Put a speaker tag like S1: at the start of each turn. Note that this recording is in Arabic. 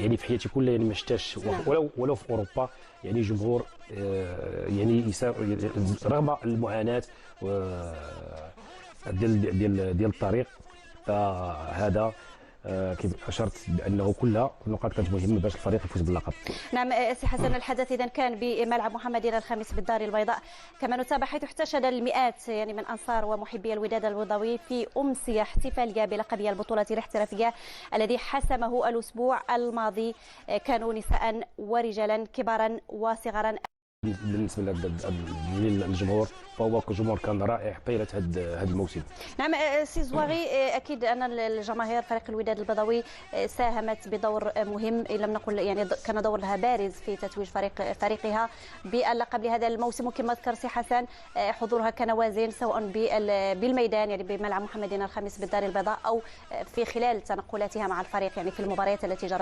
S1: يعني في حياتي كلها يعني ما شفتش ولو في اوروبا يعني جمهور يعني رغم المعاناه ديال الطريق. فهذا كيف اشرت بانه كلها النقاط كانت مهمه باش الفريق يفوز باللقب.
S2: نعم سي حسن، الحدث اذا كان بملعب محمدين الخامس بالدار البيضاء كما نتابع، حيث احتشد المئات يعني من انصار ومحبي الوداد البيضاوي في امسيه احتفاليه بلقب البطوله الاحترافيه الذي حسمه الاسبوع الماضي. كانوا نساء ورجالا كبارا وصغارا.
S1: بالنسبه للجمهور فهو الجمهور كان رائع طيله هذا الموسم.
S2: نعم سي زواغي، اكيد ان الجماهير فريق الوداد البيضاوي ساهمت بدور مهم، ان لم نقل يعني كان دورها بارز في تتويج فريقها باللقب لهذا الموسم. وكما ذكر سي حسن حضورها كان وازن سواء بالميدان يعني بملعب محمدين الخامس بالدار البيضاء او في خلال تنقلاتها مع الفريق يعني في المباريات التي جرت